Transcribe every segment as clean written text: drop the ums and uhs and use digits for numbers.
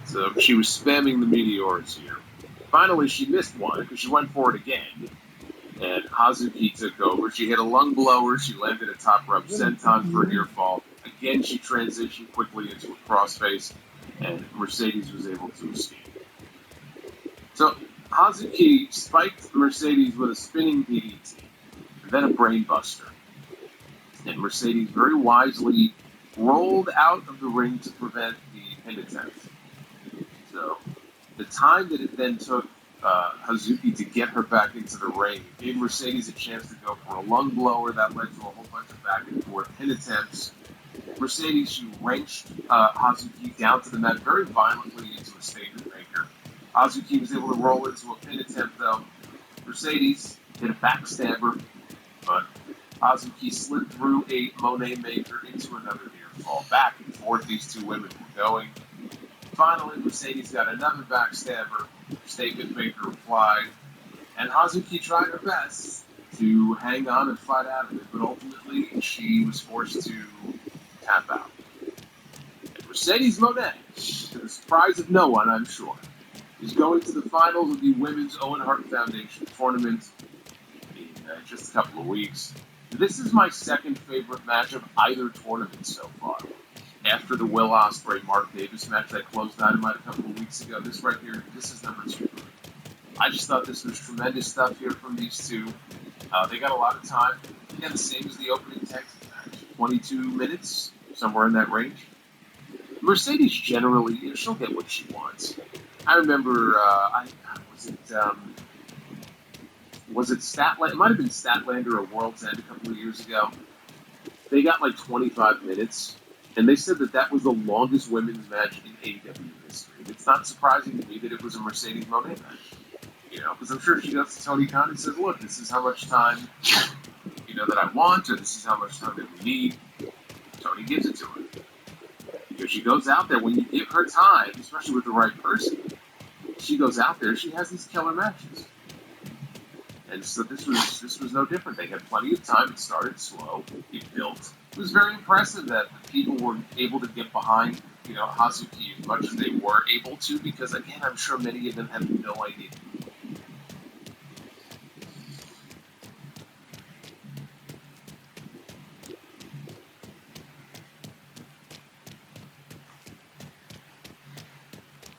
So she was spamming the meteors here. Finally, she missed one because she went for it again. And Hazuki took over. She hit a lung blower. She landed a top rope senton for a near fall. Again, she transitioned quickly into a crossface, and Mercedes was able to escape. So Hazuki spiked Mercedes with a spinning DDT, and then a brainbuster. And Mercedes very wisely rolled out of the ring to prevent the pin attempt. So the time that it then took Hazuki to get her back into the ring gave Mercedes a chance to go for a lung blower that led to a whole bunch of back and forth pin attempts. Mercedes, she wrenched Hazuki down to the mat very violently into a statement maker. Hazuki was able to roll into a pin attempt, though. Mercedes hit a backstabber, but Hazuki slid through a Monet maker into another near fall. Back and forth, these two women were going. Finally, Mercedes got another backstabber. Statement maker replied, and Hazuki tried her best to hang on and fight out of it, but ultimately she was forced to tap out. And Mercedes Monet, to the surprise of no one, I'm sure, is going to the finals of the Women's Owen Hart Foundation tournament in just a couple of weeks. This is my second favorite match of either tournament so far. After the Will Ospreay Mark Davis match that closed Dynamite a couple of weeks ago, this right here, this is number 2. I just thought this was tremendous stuff here from these two. They got a lot of time. Again, the same as the opening Texas match. 22 minutes, somewhere in that range. Mercedes generally, she'll get what she wants. I remember, was it Statlander? It might have been Statlander or World's End a couple of years ago. They got like 25 minutes, and they said that that was the longest women's match in AEW history. It's not surprising to me that it was a Mercedes Moné match, because I'm sure she goes to Tony Khan and says, "Look, this is how much time, that I want, or this is how much time that we need." Tony gives it to her. Because she goes out there, when you give her time, especially with the right person, she goes out there, she has these killer matches. And so this was no different. They had plenty of time. It started slow. It built. It was very impressive that the people were able to get behind, Hazuki as much as they were able to, because again, I'm sure many of them had no idea.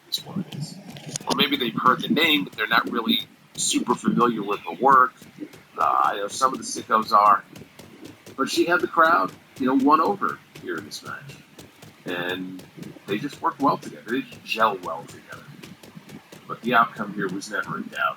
It's what it is. Or maybe they've heard the name, but they're not really super familiar with the work. I know some of the sickos are. But she had the crowd, won over here in this match. And they just worked well together. They just gel well together. But the outcome here was never in doubt.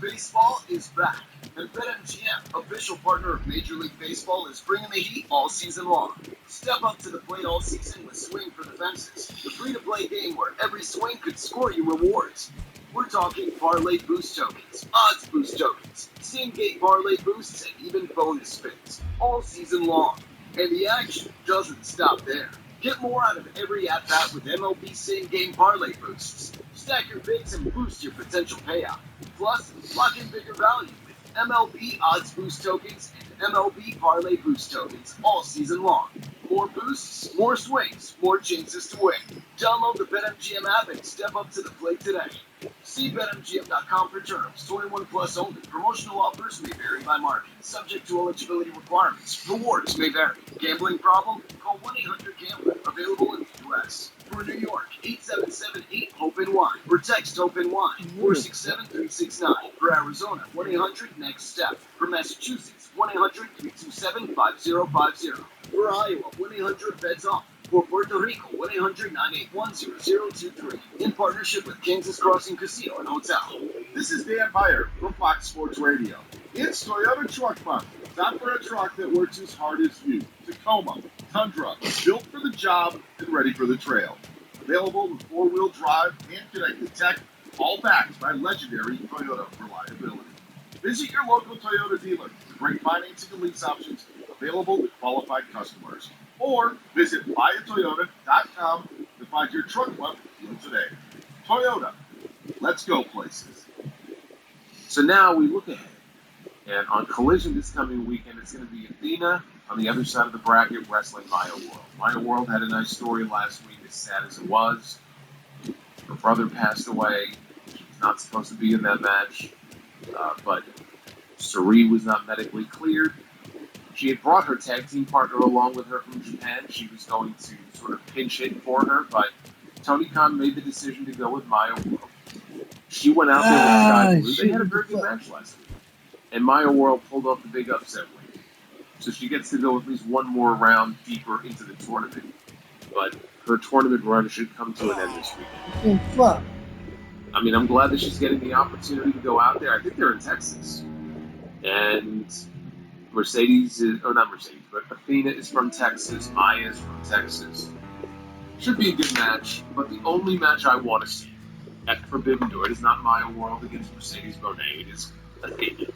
Baseball is back, and BetMGM, official partner of Major League Baseball, is bringing the heat all season long. Step up to the plate all season with Swing for the Fences, the free-to-play game where every swing could score you rewards. We're talking parlay boost tokens, odds boost tokens, same-game parlay boosts, and even bonus spins, all season long. And the action doesn't stop there. Get more out of every at-bat with MLB same-game parlay boosts. Stack your bigs and boost your potential payout. Plus, lock in bigger value with MLB odds boost tokens and MLB parlay boost tokens all season long. More boosts, more swings, more chances to win. Download the BetMGM app and step up to the plate today. See BetMGM.com for terms. 21 plus only. Promotional offers may vary by market. Subject to eligibility requirements. Rewards may vary. Gambling problem? Call 1-800-GAMBLER. Available in the U.S. For New York, 877-8-HOPE-NY. Or text HOPE-NY 467-369. For Arizona, 1-800-NEXT-STEP. For Massachusetts, 1-800-327-5050. For Iowa, 1-800-BETS-OFF. For Puerto Rico, 1-800-981-0023. In partnership with Kansas Crossing Casino and Hotel. This is Dan Beyer from Fox Sports Radio. It's Toyota Truck Month. Time for a truck that works as hard as you. Tacoma, Tundra, built for the job and ready for the trail. Available with four-wheel drive and connected tech, all backed by legendary Toyota reliability. Visit your local Toyota dealer for great financing and lease options available to qualified customers. Or visit buyatoyota.com to find your truck month deal today. Toyota, let's go places. So now we look ahead. And on Collision this coming weekend, it's going to be Athena on the other side of the bracket wrestling Maya World. Maya World had a nice story last week, as sad as it was. brother passed away. She was not supposed to be in that match, but Sari was not medically cleared. She had brought her tag team partner along with her from Japan. She was going to sort of pinch hit for her, but Tony Khan made the decision to go with Maya World. She went out there with Sky Blue. They had a very good match last week. And Maya World pulled off the big upset win. So she gets to go at least one more round deeper into the tournament. But her tournament run should come to an end this weekend. I mean, I'm glad that she's getting the opportunity to go out there. I think they're in Texas. And Mercedes is, or not Mercedes, but Athena is from Texas. Maya is from Texas. Should be a good match, but the only match I want to see at Forbidden Door, it is not Maya World against Mercedes Bonet. It is Athena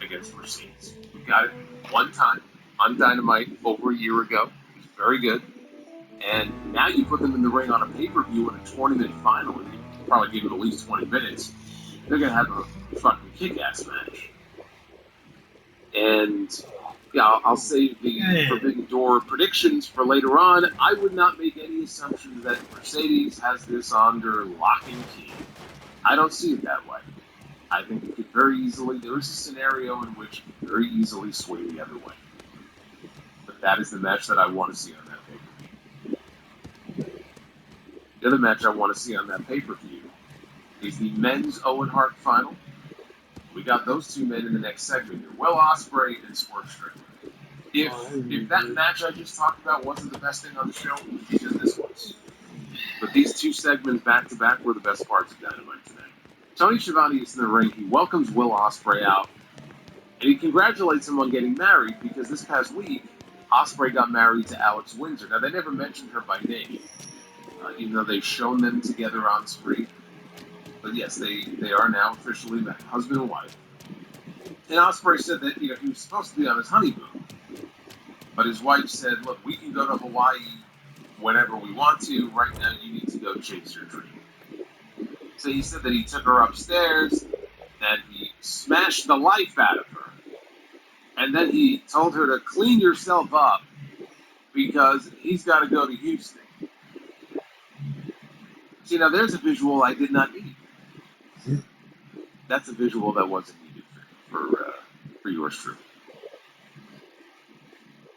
against Mercedes. We got it one time on Dynamite over a year ago. It was very good. And now you put them in the ring on a pay-per-view in a tournament final, and you probably give it at least 20 minutes. They're going to have a fucking kick-ass match. And yeah, I'll save the Forbidden Door predictions for later on. I would not make any assumptions that Mercedes has this under lock and key. I don't see it that way. I think it could very easily, there is a scenario in which it could very easily swing the other way. But that is the match that I want to see on that pay-per-view. The other match I want to see on that pay-per-view is the men's Owen Hart final. We got those two men in the next segment here. Will Ospreay and Swerve Strickland. If that match I just talked about wasn't the best thing on the show, it would be just this was. But these two segments back-to-back were the best parts of Dynamite today. Tony Schiavone is in the ring. He welcomes Will Ospreay out. And he congratulates him on getting married because this past week, Ospreay got married to Alex Windsor. Now, they never mentioned her by name, even though they've shown them together on screen. But yes, they are now officially married, husband and wife. And Ospreay said that he was supposed to be on his honeymoon, but his wife said, "Look, we can go to Hawaii whenever we want to. Right now, you need to go chase your dream." So he said that he took her upstairs, and he smashed the life out of her, and then he told her to clean yourself up because he's got to go to Houston. See, now there's a visual I did not need. That's a visual that wasn't needed for yours truly.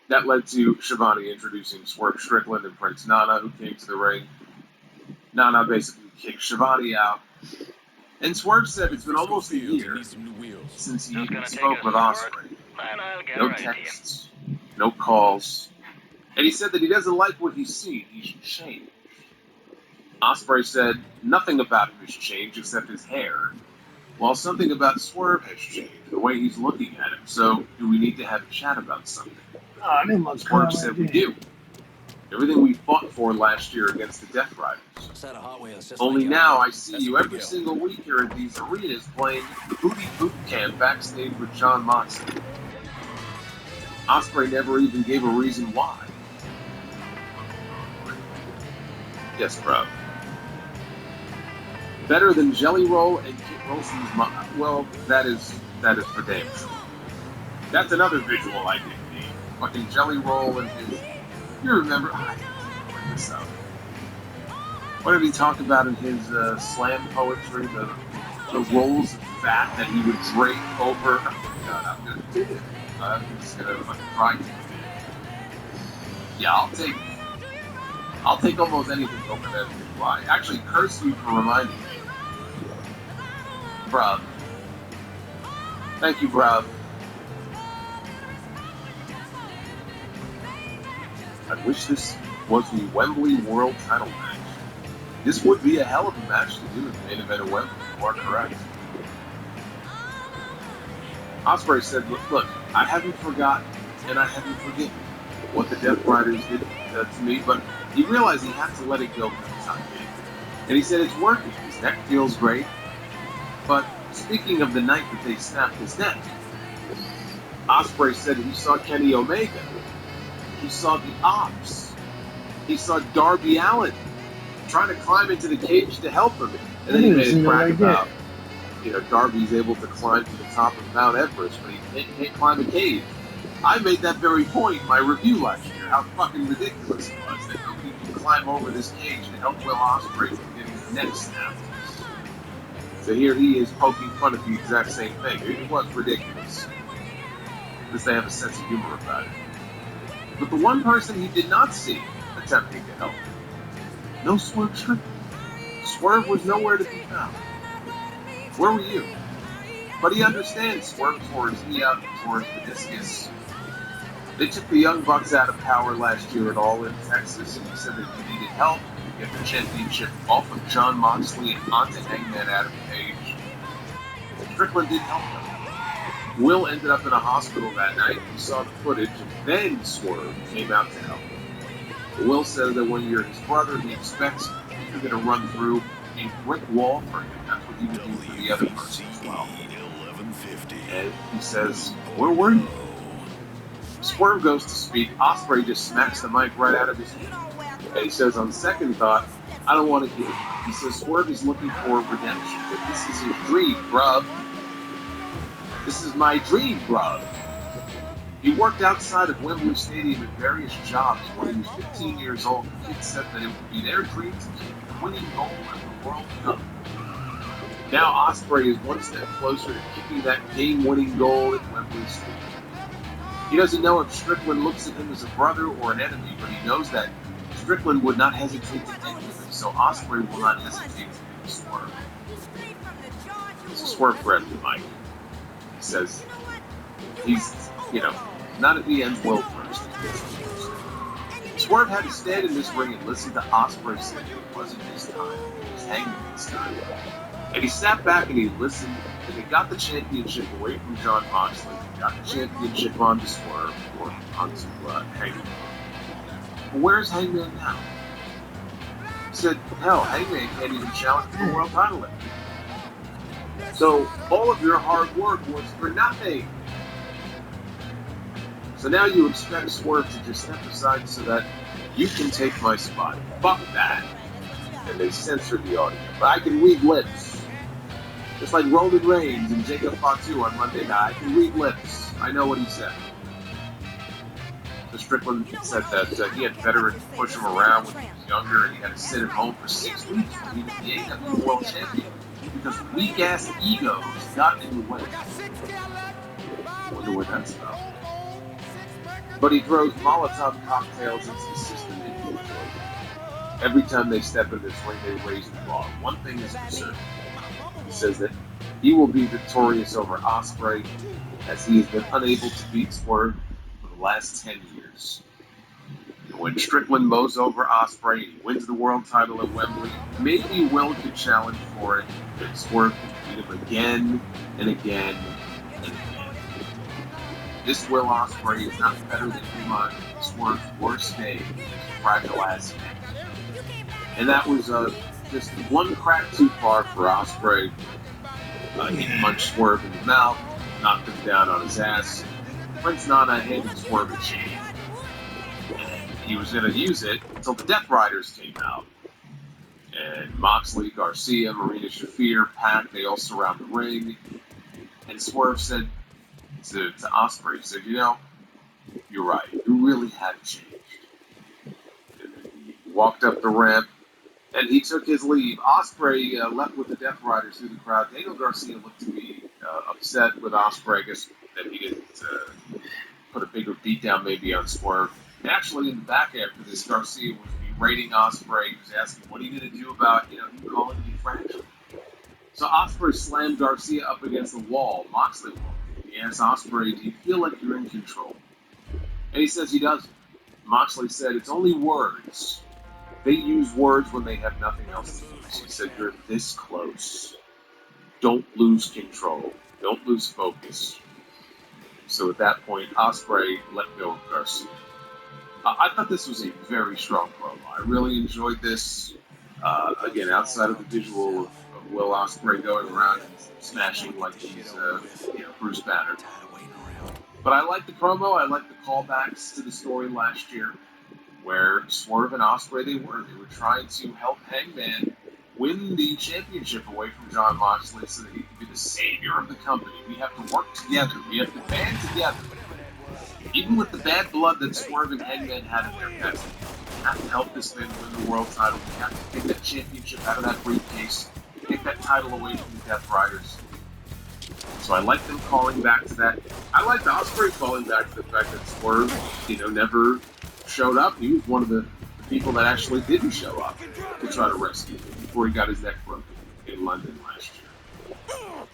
That led to Schiavone introducing Swerve Strickland and Prince Nana, who came to the ring. Nana basically kicked Schiavone out. And Swerve said it's been almost a year since he even spoke with Ospreay. No texts, no calls. And he said that he doesn't like what he's seen. He's changed. Ospreay said nothing about him has changed except his hair, while something about Swerve has changed, the way he's looking at him. So, do we need to have a chat about something? Swerve said we do. Everything we fought for last year against the Death Riders. Only now I see you every single week here at these arenas playing Booty Boot Camp backstage with John Moxley. Ospreay never even gave a reason why. Yes, bro. Better than Jelly Roll and Kit Wilson's mom. Well, that is for damn sure. That's another visual I didn't need. Fucking Jelly Roll and his. You remember? I can't bring this up. What did he talk about in his slam poetry? The rolls of fat that he would drape over. Oh, God, I'm gonna do it. I'm just gonna fucking cry. Yeah, I'll take almost anything over that reply. Actually, curse you for reminding me. Bruv. Thank you, bruv. I wish this was the Wembley World Title match. This would be a hell of a match to do in the main event of Wembley. You are correct. Ospreay said, look, I haven't forgotten and I haven't forgiven what the Death Riders did to me, but he realized he had to let it go for the time being. And he said it's working. His neck feels great. But speaking of the night that they snapped his neck, Ospreay said he saw Kenny Omega. He saw the Ops. He saw Darby Allin trying to climb into the cage to help him. And then he made a crack about, Darby's able to climb to the top of Mount Everest, but he can't climb a cage. I made that very point in my review last year, how fucking ridiculous it was that nobody could climb over this cage to help Will Ospreay from getting to neck snapped. So here he is poking fun at the exact same thing. It was ridiculous. At least they have a sense of humor about it. But the one person he did not see attempting to help, no Swerve Strickland. Swerve was nowhere to be found. Where were you? But he understands Swerve tore his knee out towards meniscus. They took the Young Bucks out of power last year at All In Texas, and he said that he needed help to get the championship off of Jon Moxley and onto Hangman Adam Page. Strickland didn't help him. Will ended up in a hospital that night. He saw the footage, and then Swerve came out to help. Will said that when you're his brother, he expects you're going to run through a brick wall for him. That's what he would do for the other person as well. And he says, "Where were you?" Swerve goes to speak. Ospreay just smacks the mic right out of his hand. And he says, on second thought, I don't want to hear it. He says Swerve is looking for redemption, but this is his dream, bruv. This is my dream, bruv. He worked outside of Wembley Stadium at various jobs when he was 15 years old. The kids said that it would be their dream to keep winning gold at the World Cup. Now Ospreay is one step closer to kicking that game-winning goal at Wembley Stadium. He doesn't know if Strickland looks at him as a brother or an enemy, but he knows that Strickland would not hesitate to take him, so Ospreay will not hesitate to Swerve. So Swerve grabs the mic. He says he's, not at the end well first. Swerve had to stand in this ring and listen to Ospreay say it wasn't his time, it was Hangman's time. And he sat back and he listened, and he got the championship away from Jon Moxley. Got the championship onto Swerve, or onto Hangman. But where's Hangman now? He said, hell, Hangman can't even challenge for the world title anymore. So all of your hard work was for nothing. So now you expect Swerve to just step aside so that you can take my spot. Fuck that. And they censored the audio. But I can read lips. Just like Roman Reigns and Jacob Fatu on Monday night. I can read lips. I know what he said. So Strickland said that he had veterans push him around when he was younger, and he had to sit at home for 6 weeks when he was the AEW World Champion because weak-ass egos got in the way. Wonder what that's about. But he throws Molotov cocktails into the system and enjoys it. Every time they step in this ring, they raise the bar. One thing is for certain. He says that he will be victorious over Ospreay, as he has been unable to beat Swerve for the last 10 years. And when Strickland mows over Ospreay and he wins the world title at Wembley, maybe Will could challenge for it, but Swerve can beat him again and again and again. This Will Ospreay is not better than him on Swerve's worst day, his fragile ass neck. And that was just one crack too far for Ospreay. He punched Swerve in the mouth, knocked him down on his ass. Prince Nana handed Swerve a chain. And he was going to use it until the Death Riders came out. And Moxley, Garcia, Marina Shafir, Pac, they all surround the ring. And Swerve said to Ospreay, he said, you're right. You really have changed. And he walked up the ramp. And he took his leave. Ospreay left with the Death Riders through the crowd. Daniel Garcia looked to be upset with Ospreay, I guess that he didn't put a bigger beat down maybe on Swerve. And actually, in the back after this, Garcia was berating Ospreay. He was asking, what are you going to do about, you calling me fragile? So Ospreay slammed Garcia up against the wall, Moxley wall. He asked Ospreay, do you feel like you're in control? And he says he doesn't. Moxley said, it's only words. They use words when they have nothing else to use. He said, you're this close. Don't lose control. Don't lose focus. So at that point, Ospreay let go of Garcia. I thought this was a very strong promo. I really enjoyed this. Again, outside of the visual of Will Ospreay going around and smashing like he's Bruce Banner. But I like the promo. I like the callbacks to the story last year, where Swerve and Ospreay they were trying to help Hangman win the championship away from Jon Moxley so that he could be the savior of the company. We have to work together. We have to band together. Even with the bad blood that Swerve and Hangman had in their past. have to help this man win the world title. We have to take that championship out of that briefcase, take that title away from the Death Riders. So I like them calling back to that. I like Ospreay calling back to the fact that Swerve, never showed up. He was one of the people that actually didn't show up to try to rescue him before he got his neck broken in London last year.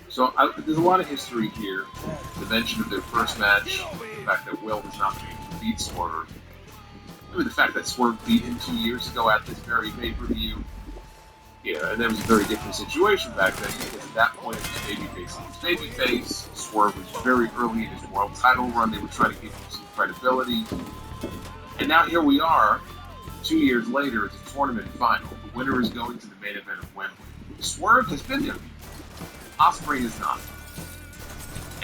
So there's a lot of history here. The mention of their first match, the fact that Will has not been able to beat Swerve. I mean, the fact that Swerve beat him 2 years ago at this very pay-per-view. And that was a very different situation back then because at that point it was babyface. Swerve was very early in his world title run. They were trying to give him some credibility. And now here we are, 2 years later, it's a tournament final. The winner is going to the main event of Wembley. Swerve has been there. Ospreay is not.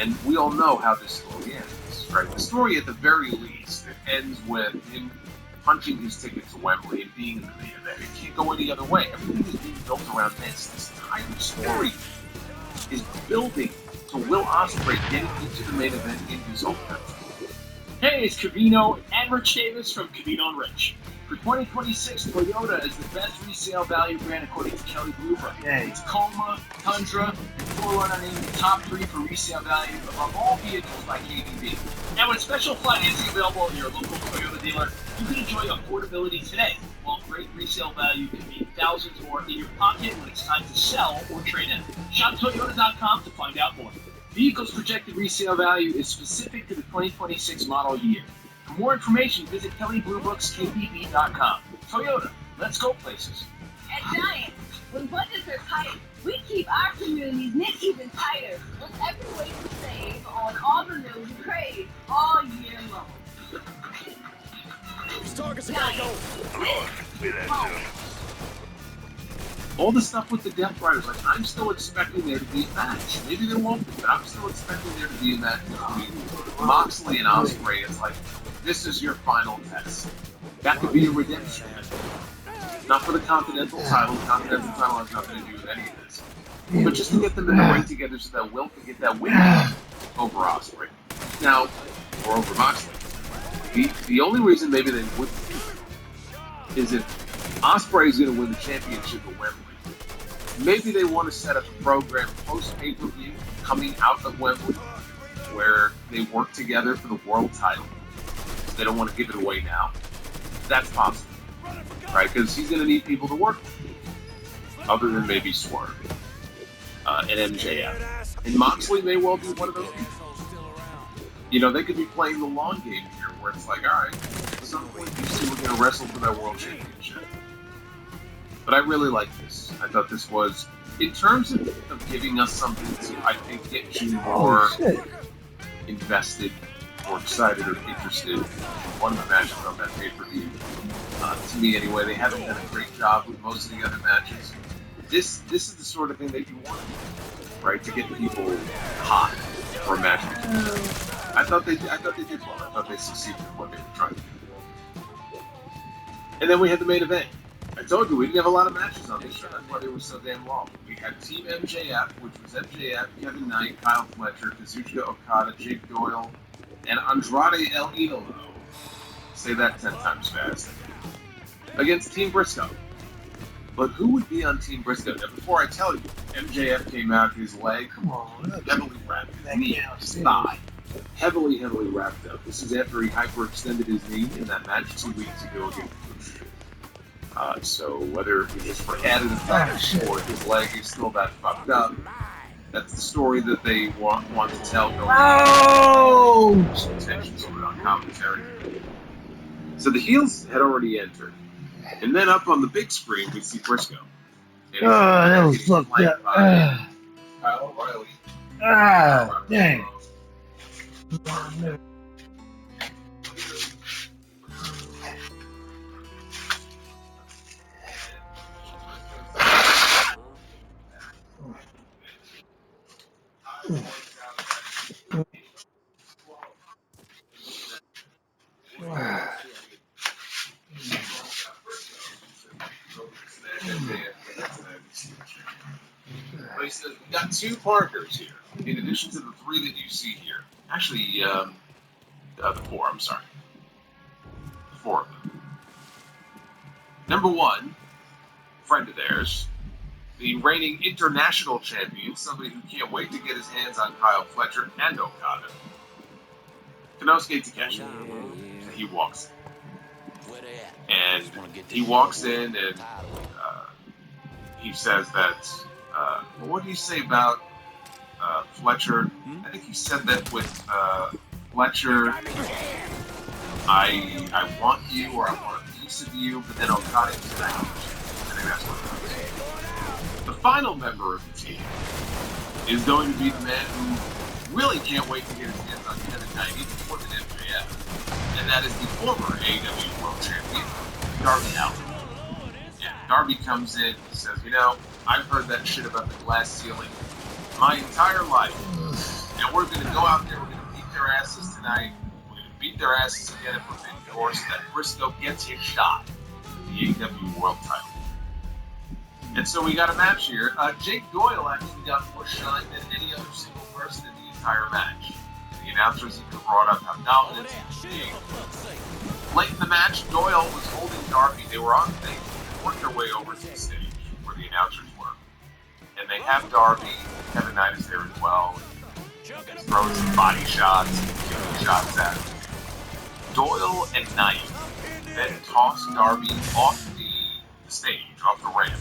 And we all know how this story ends, right? The story, at the very least, it ends with him punching his ticket to Wembley and being in the main event. It can't go any other way. Everything is being built around this. This entire story is building to Will Ospreay getting into the main event in his own country. Hey, it's Cavino and Rich Davis from Cavino and Rich. For 2026, Toyota is the best resale value brand according to Kelly Blue Book. It's Tacoma, Tundra, and 4Runner named the top 3 for resale value among all vehicles by KBB. And with special financing available in your local Toyota dealer, you can enjoy affordability today, while great resale value can mean thousands more in your pocket when it's time to sell or trade in. Shop Toyota.com to find out more. Vehicles projected resale value is specific to the 2026 model year. For more information, visit KellyBlueBooksKBB.com. Toyota, let's go places. At Giant, when budgets are tight, we keep our communities knit even tighter with every way to save on all the meals you crave all year long. These targets are gonna go. All the stuff with the Death Riders, I'm still expecting there to be a match. Maybe there won't be, but I'm still expecting there to be a match between Moxley and Ospreay. It's like, this is your final test. That could be a redemption. Not for the Continental title. The Continental title has nothing to do with any of this. But just to get them in the ring together so that Will can get that win over Ospreay. Now, or over Moxley. The only reason maybe they wouldn't is if Ospreay is going to win the championship at Wembley. Maybe they want to set up a program post-pay-per-view coming out of Wembley where they work together for the world title. They don't want to give it away now. That's possible, right? Because he's going to need people to work with, other than maybe Swerve and MJF. And Moxley may well be one of those people. They could be playing the long game here, where it's like, all right, at some point you see we're going to wrestle for that world championship. But I really like this. I thought this was, in terms of giving us something to, I think, get you more invested or excited or interested in one of the matches on that pay-per-view. To me, anyway, they haven't done a great job with most of the other matches. This is the sort of thing that you want, right? To get people hot for a match. I thought they did well. I thought they succeeded in what they were trying to do. And then we had the main event. I told you we didn't have a lot of matches on this show. That's why they were so damn long. We had Team MJF, which was MJF, Kevin Knight, Kyle Fletcher, Kazuchika Okada, Jake Doyle, and Andrade El Idolo. Say that 10 times fast. Against Team Briscoe. But who would be on Team Briscoe? Now, before I tell you, MJF came out, his leg heavily wrapped, his knee, his thigh, heavily wrapped up. This is after he hyperextended his knee in that match 2 weeks ago against Bush. So whether it was for added effect or his leg is still that fucked up, that's the story that they want to tell going on. Tensions over on commentary. So the heels had already entered. And then up on the big screen, we see Briscoe. That was fucked up. Kyle O'Reilly. Dang. But he says, we got 2 Parkers here, in addition to the 3 that you see here. Actually, the 4, I'm sorry. 4 of them. Number one, friend of theirs, the reigning international champion, somebody who can't wait to get his hands on Kyle Fletcher and Okada, Konosuke Takeshi. So he walks in. And he walks in and he says that, what do you say about Fletcher? I think he said that with Fletcher, I want you, or I want a piece of you, but then Okada is out. I think that's what it is. The final member of the team is going to be the man who really can't wait to get his hands on Kevin Knight, even more than MJF, and that is the former AEW World Champion, Darby Allin. Yeah, Darby comes in and says, you know, I've heard that shit about the glass ceiling my entire life, and we're going to go out there, we're going to beat their asses tonight, we're going to beat their asses again at Forbidden Door so that Briscoe gets his shot at the AEW World title. And so we got a match here. Jake Doyle actually got more shine than any other single person in the entire match. The announcers even brought up how dominant he was being. Late in the match, Doyle was holding Darby. They were on stage. They worked their way over to the stage where the announcers were. And they have Darby. Kevin Knight is there as well. He's throwing some body shots, giving shots at him. Doyle and Knight then toss Darby off the stage, off the ramp.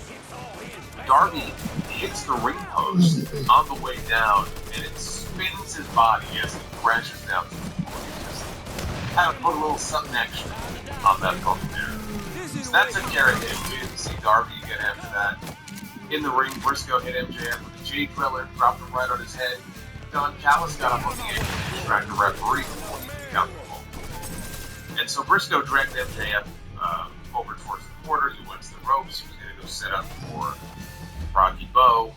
Darby hits the ring post on the way down, and it spins his body as he crashes down to the floor. Kind of put a little something extra on that bump there. So that took care of him. We didn't see Darby again after that. In the ring, Briscoe hit MJF with a J Driller, dropped him right on his head. Don Callis got up on the apron and distracted the referee before he could count the ball. And so Briscoe dragged MJF over towards the corner. He went to the ropes. He was going to go set up for Rocky Bow.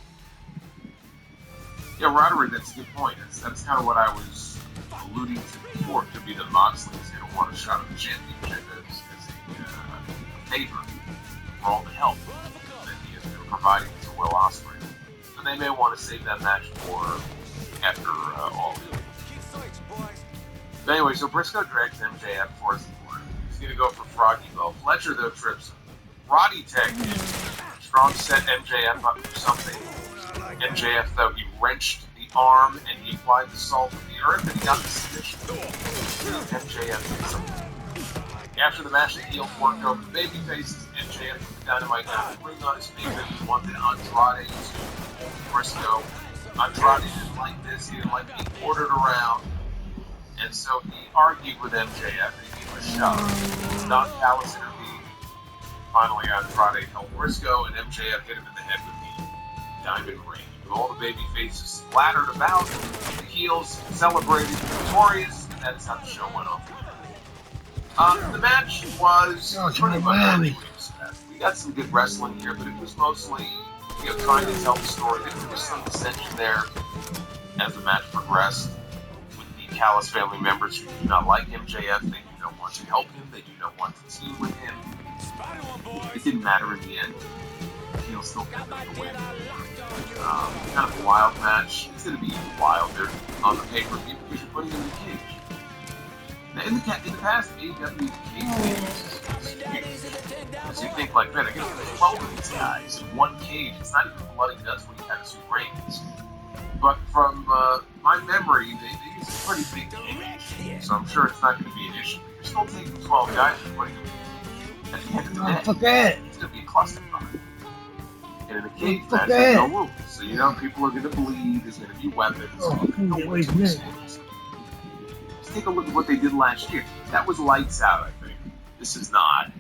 Yeah, Roderick, that's a good point. That's kind of what I was alluding to before. It could be that Moxley is going to want a shot at the championship as a favor for all the help that he has been providing to Will Ospreay. So they may want to save that match for after all the. But anyway, so Briscoe drags MJF towards the corner. He's going to go for Froggy Bow. Fletcher, though, trips him. Roddy tagged in. Strong set MJF up for something. MJF, though, he wrenched the arm and he applied the salt of the earth and he got the submission. MJF did something. After the match, the heels worked over the baby faces. MJF put the Dynamite down the ring on his finger. He wanted Andrade to hold Briscoe. Andrade didn't like this. He didn't like being ordered around. And so he argued with MJF and he gave him a shove. Don Callis intervened. Finally, Andrade held Briscoe, and MJF hit him in the head with the diamond ring. With all the baby faces splattered about, the heels celebrated victorious, and that is how the show went off. The match was pretty much we got some good wrestling here, but it was mostly trying to tell the story. There was some dissension there as the match progressed with the Callis family members who do not like MJF. They do not want to help him. They do not want to team with him. It didn't matter in the end. He'll still get the win. Kind of a wild match. It's going to be wilder on the pay-per-view because you're putting him in the cage. Now, in the past, AEW cage as you think like that, I guess 12 of these guys in one cage. It's not even blood and guts when you have two rings. But from my memory, they use a pretty big cage, so I'm sure it's not going to be an issue. You're still taking 12 guys and putting them at the end of the day. It's going to be a clusterfuck. And in a cage match, there's no rules. So, people are going to bleed, there's going to be weapons. Let's take a look at what they did last year. That was lights out, I think. This is not.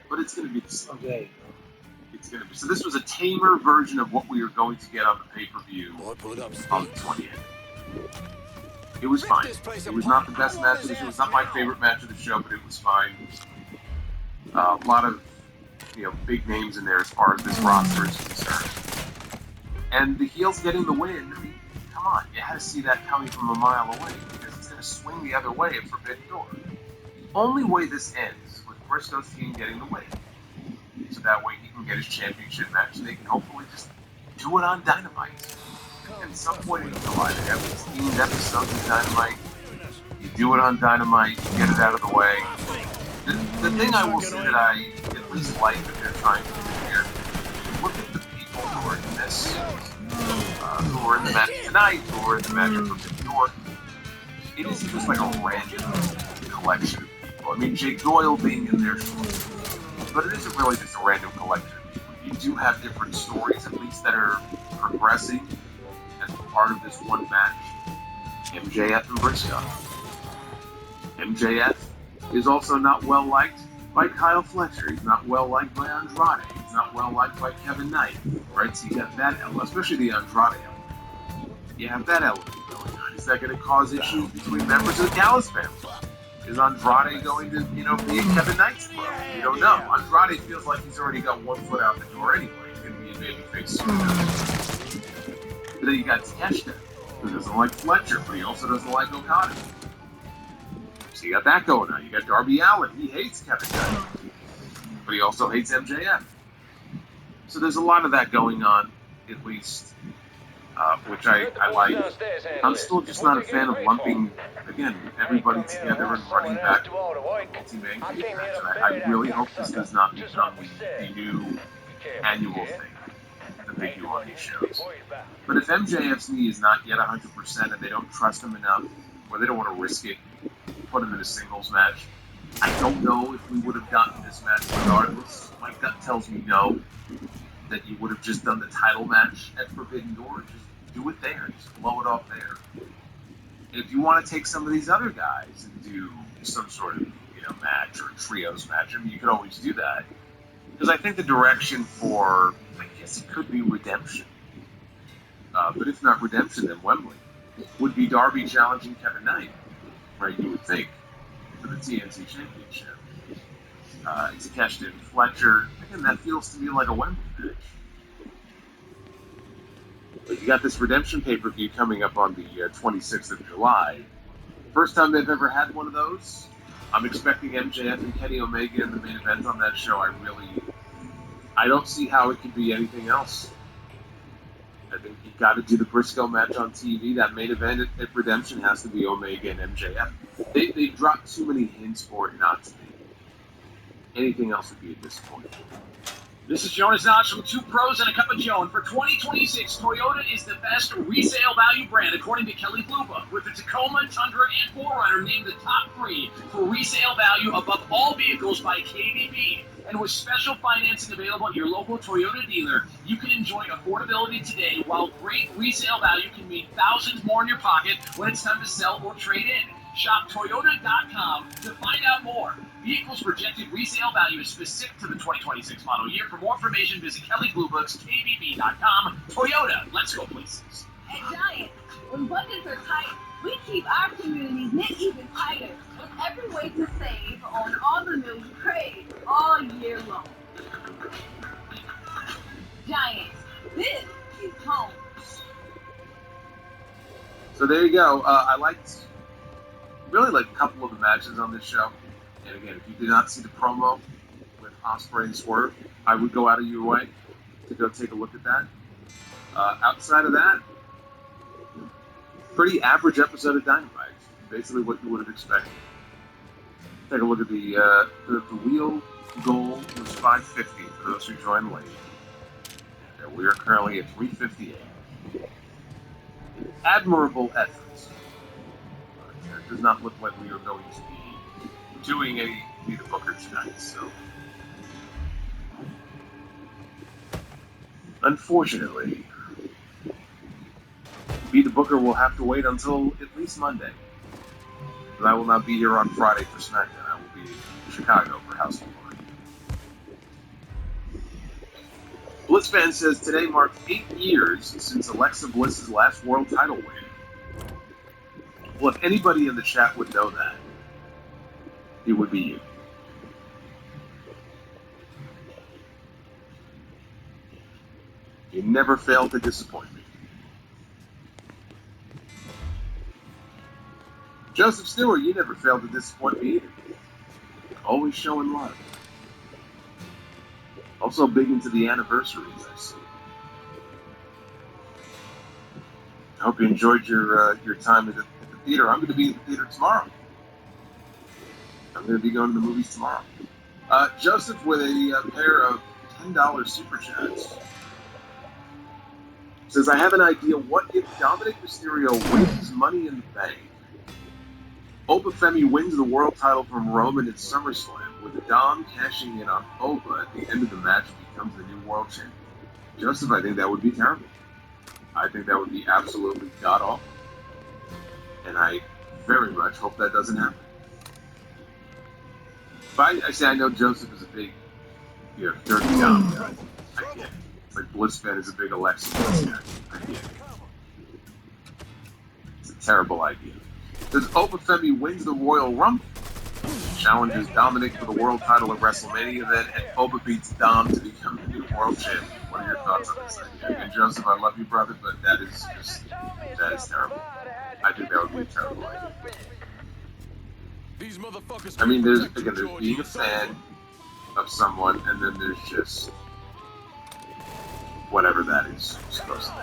But it's going to be the same. Okay. It's going to be. So this was a tamer version of what we are going to get on the pay-per-view on the 20th. It was fine. It was not the best match of the show. It was not my favorite match of the show, but it was fine. A lot of big names in there as far as this roster is concerned. And the heels getting the win, I mean, come on, you had to see that coming from a mile away because it's going to swing the other way at Forbidden Door. The only way this ends with Briscoe's team getting the win. So that way he can get his championship match and they can hopefully just do it on Dynamite. At some point in July, they have these themed episodes of Dynamite. You do it on Dynamite, you get it out of the way. The thing I will say that I at least like that trying to do here. Look at the people who are in this, who are in the match tonight, who are in the match for Forbidden Door. It isn't just like a random collection of people. I mean, Jake Doyle being in there, but it isn't really just a random collection of people. You do have different stories, at least, that are progressing as part of this one match. MJF and Briscoe. MJF is also not well liked by Kyle Fletcher. He's not well liked by Andrade. He's not well liked by Kevin Knight. Right? So you got that element, especially the Andrade element. You have that element going on. Is that going to cause issues between members of the Gallus family? Is Andrade going to, be in Kevin Knight's club? You don't know. Andrade feels like he's already got one foot out the door anyway. He's going to be a babyface soon. But then you got Takeshita, who doesn't like Fletcher, but he also doesn't like Okada. So you got that going on. You got Darby Allin. He hates Kevin Knight, but he also hates MJF. So there's a lot of that going on, at least, which I like. I'm still just not a fan of lumping, again, everybody together and running back multi-man cage match. I really hope this does not become the new annual thing that they do on these shows. But if MJF's knee is not yet 100% and they don't trust him enough, or they don't want to risk it, put him in a singles match, I don't know if we would have gotten this match regardless. My gut tells me no, that you would have just done the title match at Forbidden Door. Just do it there. Just blow it off there. And if you want to take some of these other guys and do some sort of match or trios match, I mean, you could always do that. Because I think the direction for, I guess it could be Redemption. But if not Redemption, then Wembley would be Darby challenging Kevin Knight, right? You would think, for the TNT Championship. Takeshita and Fletcher. Again, that feels to me like a Wembley match. But you got this Redemption pay-per-view coming up on the 26th of July. First time they've ever had one of those. I'm expecting MJF and Kenny Omega in the main event on that show. I don't see how it could be anything else. I think you got to do the Briscoe match on TV. That main event at Redemption has to be Omega and MJF. They dropped too many hints for it not to be. Anything else would be a disappointment. This is Jonas Knox from Two Pros and a Cup of Joe, and for 2026, Toyota is the best resale value brand according to Kelly Blue Book, with the Tacoma, Tundra, and 4Runner named the top 3 for resale value above all vehicles by KBB. And with special financing available at your local Toyota dealer, you can enjoy affordability today, while great resale value can mean thousands more in your pocket when it's time to sell or trade in. Shop Toyota.com to find out more. Vehicles projected resale value is specific to the 2026 model year. For more information, visit Kelly Blue Book's KBB.com. Toyota, let's go places. At Giant, when budgets are tight, we keep our communities knit even tighter with every way to save on all the meals you crave all year long. Giant, this is home. So there you go. I really liked a couple of the matches on this show. And again, if you did not see the promo with Ospreay and Swerve, I would go out of your way to go take a look at that. Outside of that, pretty average episode of Dynamite. Basically what you would have expected. Take a look at the wheel goal was 550 for those who joined late. And we are currently at 358. Admirable efforts. It does not look like we are going to be doing any Be the Booker tonight, so unfortunately, Be the Booker will have to wait until at least Monday. But I will not be here on Friday for SmackDown. I will be in Chicago for House of Glory. Blitzfan says today marked 8 years since Alexa Bliss's last world title win. Well, if anybody in the chat would know that, it would be you. You never fail to disappoint me. Joseph Stewart, you never failed to disappoint me either. Always showing love. Also big into the anniversaries, I see. I hope you enjoyed your time at the theater. I'm going to be at the theater tomorrow. I'm going to be going to the movies tomorrow. Joseph with a pair of $10 super chats. Says, I have an idea. What if Dominic Mysterio wins Money in the Bank? Oba Femi wins the world title from Roman at SummerSlam, with Dom cashing in on Oba at the end of the match and becomes the new world champion. Joseph, I think that would be terrible. I think that would be absolutely god-awful. And I very much hope that doesn't happen. But I say I know Joseph is a big, dirty Dom guy. I get it. It's like Blitzfan is a big Alexa Bliss guy. I get it. It's a terrible idea. Does Oba Femi wins the Royal Rumble, challenges Dominic for the world title at WrestleMania, then and Oba beats Dom to become the new world champion? What are your thoughts on this idea? And Joseph, I love you, brother, but that is terrible. I think that would be a terrible idea. I mean, there's being a fan of someone, and then there's just whatever that is supposed to be.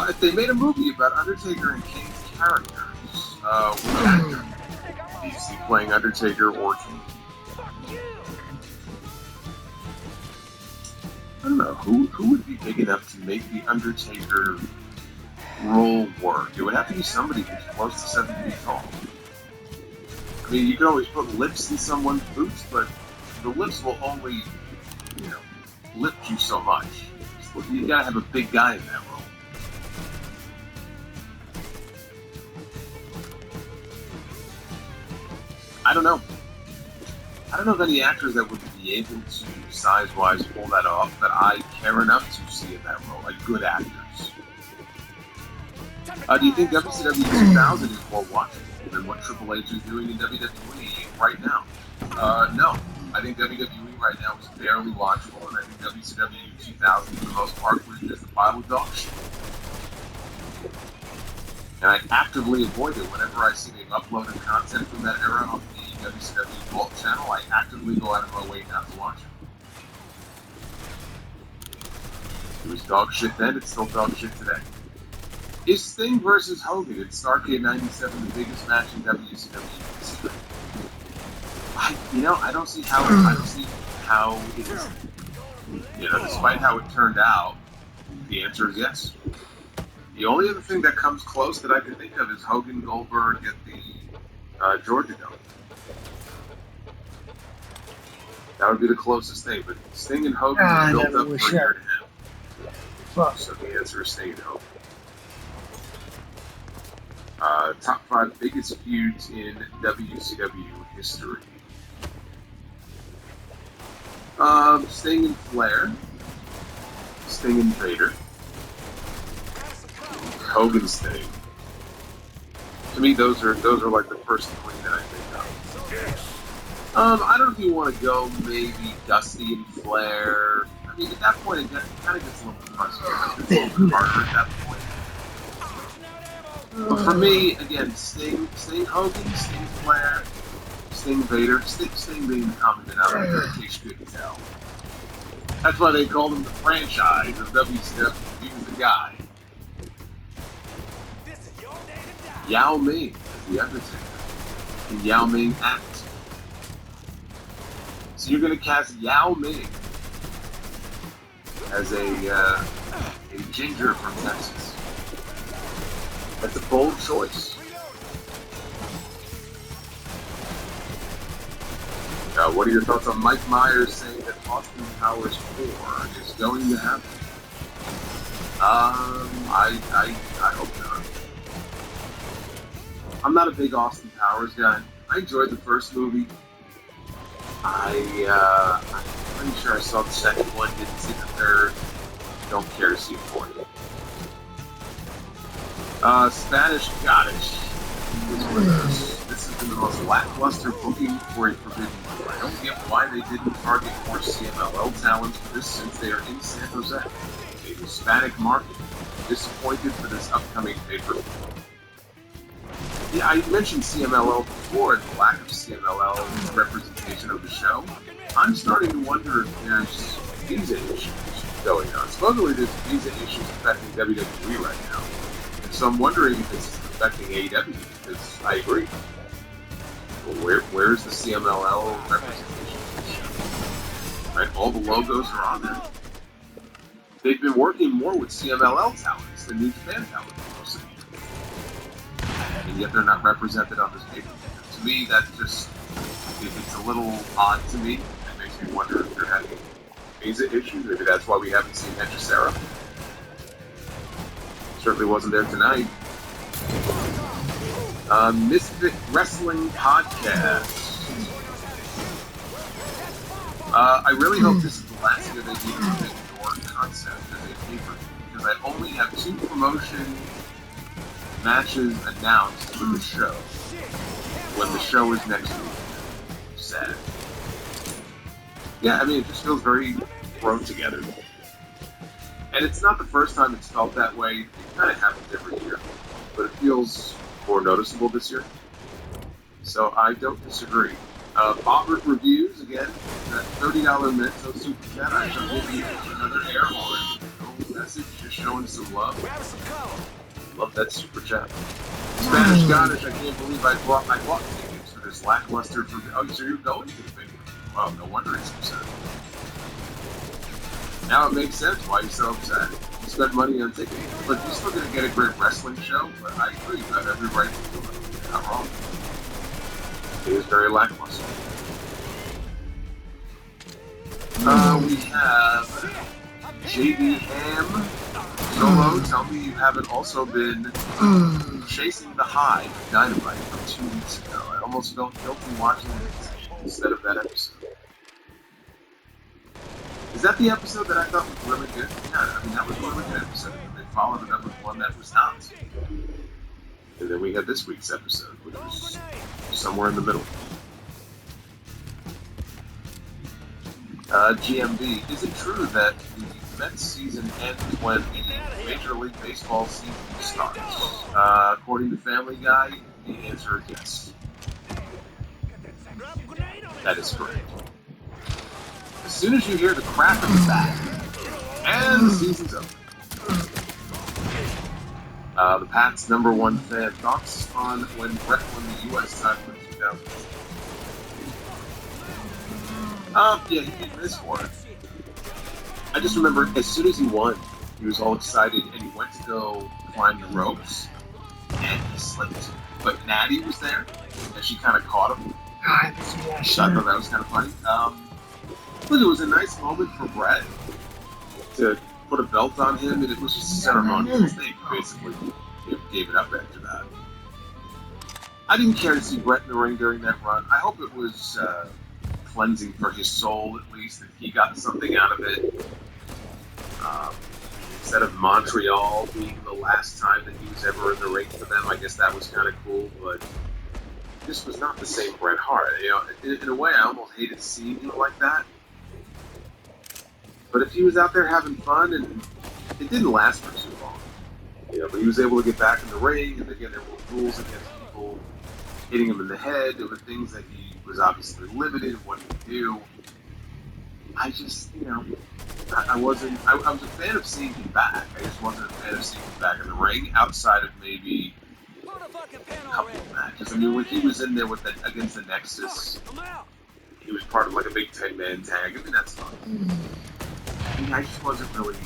If they made a movie about Undertaker and Kane's characters, which actor is he playing, Undertaker or Kane? I don't know. Who would be big enough to make the Undertaker role work? It would have to be somebody who's close to 7 feet tall. I mean, you can always put lips in someone's boots, but the lips will only, lift you so much. You gotta have a big guy in that role. I don't know. I don't know of any actors that would be able to, size-wise, pull that off that I care enough to see in that role, like good actors. Do you think WCW 2000 is more watchable than what Triple H is doing in WWE right now? No. I think WWE right now is barely watchable, and I think WCW 2000 for the most part was just a pile of dog shit. And I actively avoid it whenever I see they've uploaded content from that era on the WCW Vault channel. I actively go out of my way not to watch it. It was dog shit then, it's still dog shit today. Is Sting versus Hogan at Starrcade 97 the biggest match in WCW history? I don't see how it is. Despite how it turned out, the answer is yes. The only other thing that comes close that I can think of is Hogan Goldberg at the Georgia Dome. That would be the closest thing, but Sting and Hogan was built up for a year and a half. So the answer is Sting and Hogan. Top 5 biggest feuds in WCW history. Sting and Flair. Sting and Vader. Hogan Sting. To me, those are like the first 3 that I think of. I don't know if you want to go maybe Dusty and Flair. I mean, at that point, it kind of gets a little bit frustrating. It's a little bit harder at that point. But for me, again, Sting Hogan, Sting Flair, Sting Vader, Sting being the common denominator, in case you couldn't tell. That's why they called him the franchise of WCW. He was the guy. Yao Ming as the Undertaker. Can Yao Ming act? So you're going to cast Yao Ming as a ginger from Texas. That's a bold choice. What are your thoughts on Mike Myers saying that Austin Powers 4 is going to happen? I hope not. I'm not a big Austin Powers guy. I enjoyed the first movie. I'm pretty sure I saw the second one, didn't see the third. Don't care to see the fourth. Spanish Goddess is with us. This has been the most lackluster booking for a Forbidden Door. I don't get why they didn't target more CMLL talents for this since they are in San Jose, a Hispanic market. Disappointed for this upcoming pay-per-view. Yeah, I mentioned CMLL before and the lack of CMLL representation of the show. I'm starting to wonder if there's visa issues going on. Supposedly there's visa issues affecting WWE right now. And so I'm wondering if this is affecting AEW, because I agree. Well, where's the CMLL representation? Right, all the logos are on there. They've been working more with CMLL talents than New Japan talent for most of the year. And yet they're not represented on this paper. To me, that just, it's a little odd to me. It makes me wonder if they're having visa issues. Maybe that's why we haven't seen Hechicera. Certainly wasn't there tonight. Misfit Wrestling Podcast. I really hope this is the last year they do the big door concept as a paper, because I only have 2 promotion matches announced for the show. When the show is next week. Sad. Yeah, I mean, it just feels very thrown together. And it's not the first time it's felt that way. It kind of happens every year. But it feels more noticeable this year. So I don't disagree. Bobbert Reviews, again, that $30 Mento Super Chat. I shall give you another air horn. No message, just showing some love. Love that Super Chat. Spanish Scottish, I can't believe I bought tickets for this lackluster for... Oh, so you're going to the big one? Well, no wonder it's upset. Now it makes sense why you're so upset. You spent money on tickets, but you're still going to get a great wrestling show. But I agree, you have every right to do it. You're not wrong. It is very lackluster. We have JB Ham. Solo, tell me you haven't also been chasing the high of Dynamite from 2 weeks ago. I almost felt guilty watching it instead of that episode. Is that the episode that I thought was really good? Yeah, I mean, that was a really good episode. They followed it up with one that was not. And then we had this week's episode, which was somewhere in the middle. GMB, is it true that the Mets season ends when the Major League Baseball season starts? According to Family Guy, the answer is yes. That is correct. As soon as you hear the crap in the back, and the season's over. The Pats' #1 fan, thoughts on when Brett won the U.S. title in 2000? Yeah, he did miss for it. I just remember as soon as he won, he was all excited and he went to go climb the ropes and he slipped. But Natty was there and she kind of caught him. I thought that was kind of funny. But it was a nice moment for Brett to put a belt on him, and it was just a ceremonial thing. Basically, gave it up after that. I didn't care to see Brett in the ring during that run. I hope it was cleansing for his soul, at least, that he got something out of it. Instead of Montreal being the last time that he was ever in the ring for them, I guess that was kind of cool, but this was not the same Bret Hart. You know, in a way, I almost hated seeing him like that. But if he was out there having fun, and it didn't last for too long, you know, but he was able to get back in the ring, and again, there were rules against people hitting him in the head. There were things that he was obviously limited in what he could do. I just, you know, I was a fan of seeing him back. I just wasn't a fan of seeing him back in the ring, outside of maybe a couple of matches. I mean, when he was in there with against the Nexus, he was part of like a big 10-man tag. I mean, that's fun. I mean, I just wasn't really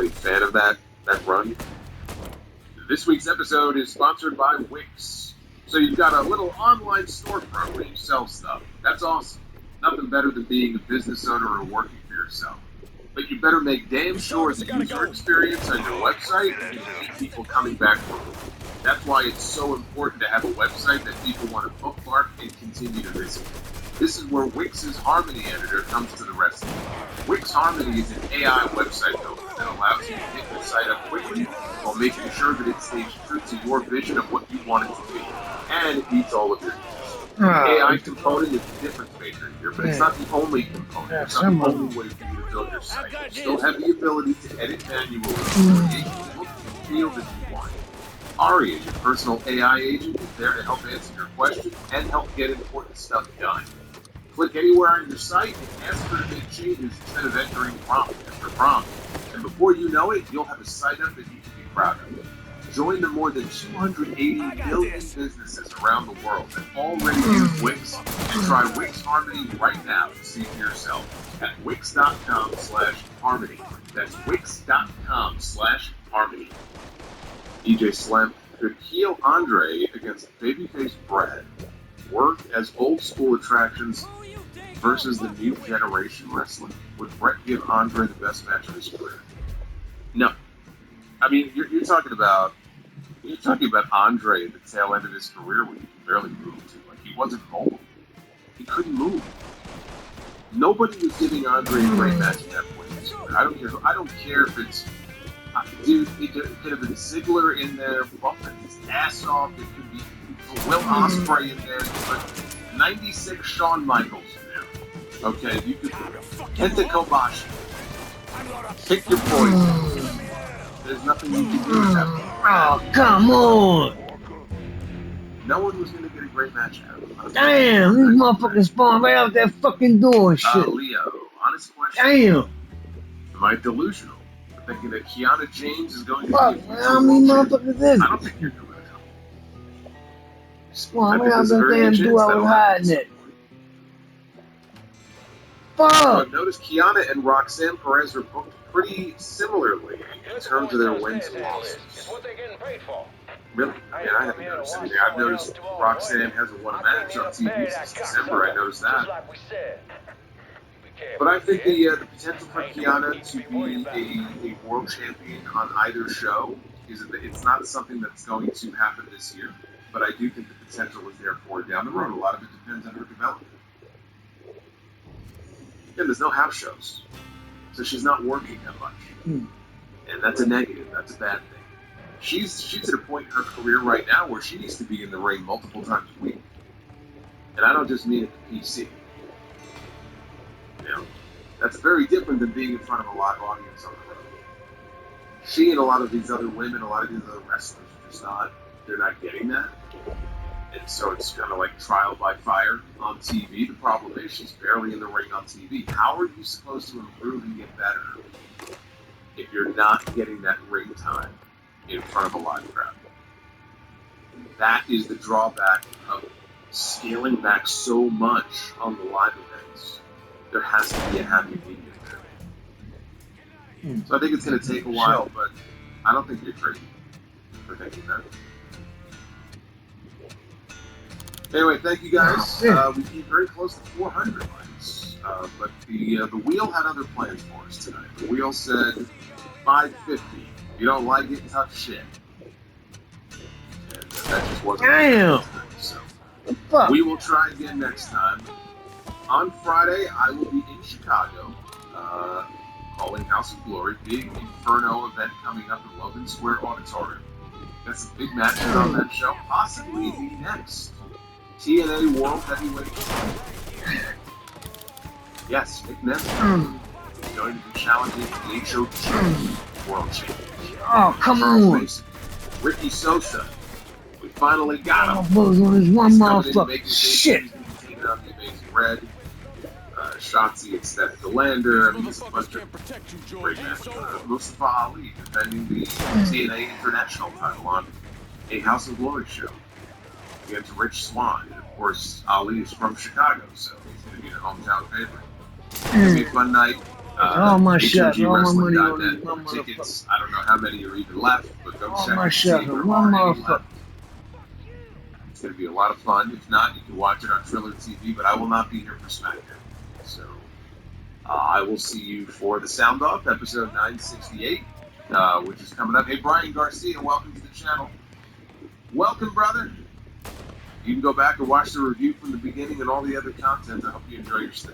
a fan of that run. This week's episode is sponsored by Wix. So you've got a little online storefront where you sell stuff. That's awesome. Nothing better than being a business owner or working for yourself. But you better make damn sure the user experience on your website is to keep people coming back for you. That's why it's so important to have a website that people want to bookmark and continue to visit. This is where Wix's Harmony editor comes to the rescue. Wix Harmony is an AI website builder that allows you to pick the site up quickly while making sure that it stays true to your vision of what you want it to be. And it meets all of your needs. The AI component is the difference maker here, but it's not the only component. It's not the only way for you to build your site. You still have the ability to edit manually and create the look and feel that you want. Ari is your personal AI agent, is there to help answer your questions and help get important stuff done. Click anywhere on your site and ask her to make changes instead of entering prompt after prompt. And before you know it, you'll have a site up that you can be proud of. Join the more than 280 million businesses around the world that already use Wix and try Wix Harmony right now to see for yourself at Wix.com/harmony. That's Wix.com/harmony. DJ Slim, could heel Andre against babyface Brad work as old school attractions versus the new generation wrestling? Would Brett give Andre the best match of his career? No. I mean, you're talking about Andre at the tail end of his career when he could barely move. Like, he wasn't mobile. He couldn't move. Nobody was giving Andre a great match at that point in his career. I don't care if it's dude. It could have been Ziggler in there bumping his ass off. It could be Will Ospreay in there. But 96 Shawn Michaels in there. Okay, you could Kenta Kobashi. Pick your poison. There's nothing you can do with that. Oh, come on! No one was going to get a great match out of him. Damn, these motherfuckers spawn right out that fucking door and shit. Leo, honest question. Damn! Am I delusional? Thinking that Kiana James is going to Fuck, be man, how many motherfuckers is I it? don't think you're going to come. Spawn right out that damn door I was hiding it. But Fuck! notice Kiana and Roxanne Perez are booked pretty similarly in terms of their wins and losses. Really? I mean, I haven't noticed anything. I've noticed Roxanne hasn't won a match on TV since December. I noticed that. But I think the potential for Kiana to be a world champion on either show it's not something that's going to happen this year. But I do think the potential is there for her down the road. A lot of it depends on her development. And there's no house shows, so she's not working that much, and that's a negative. That's a bad thing. She's at a point in her career right now where she needs to be in the ring multiple times a week, and I don't just mean at the PC. You know, that's very different than being in front of a live audience on the road. She and a lot of these other women, a lot of these other wrestlers are just they're not getting that. And so it's kind of like trial by fire on TV. The problem is she's barely in the ring on TV. How are you supposed to improve and get better if you're not getting that ring time in front of a live crowd? That is the drawback of scaling back so much on the live events. There has to be a happy medium there. So I think it's going to take a while, but I don't think you're crazy for thinking that. Anyway, thank you guys. We came very close to 400 likes, but the wheel had other plans for us tonight. The wheel said 550. If you don't like it, tough shit. And that just wasn't. Damn. So Fuck. we will try again next time. On Friday, I will be in Chicago, calling House of Glory, big Inferno event coming up in Logan Square Auditorium. That's a big match on that show, possibly the next TNA World Heavyweight Championship. Yes, Nick Nesbitt is going to be challenging the HOG World Championship. Oh, come Charles on. Mason, Ricky Sosa. We finally got him. Motherfuckers on this one He's coming in, motherfucker. making Shit. He's going to be taking out the Amazing Red. Shotzi and Steph Delander. I mean, it's a bunch of great matches. Mustafa Ali defending the TNA International title on a House of Glory show against Rich Swann. And of course, Ali is from Chicago, so he's going to be the hometown favorite. It's going to be a fun night. All my shots, all my money on HOGWrestling.net. this one Tickets, I don't know how many are even left, but go All check my and see shots, if there one are any motherfucker. left. It's going to be a lot of fun. If not, you can watch it on Triller TV, but I will not be here for SmackDown. So I will see you for the Sound Off, episode 968, which is coming up. Hey, Brian Garcia, welcome to the channel. Welcome, brother. You can go back and watch the review from the beginning and all the other content. I hope you enjoy your stay.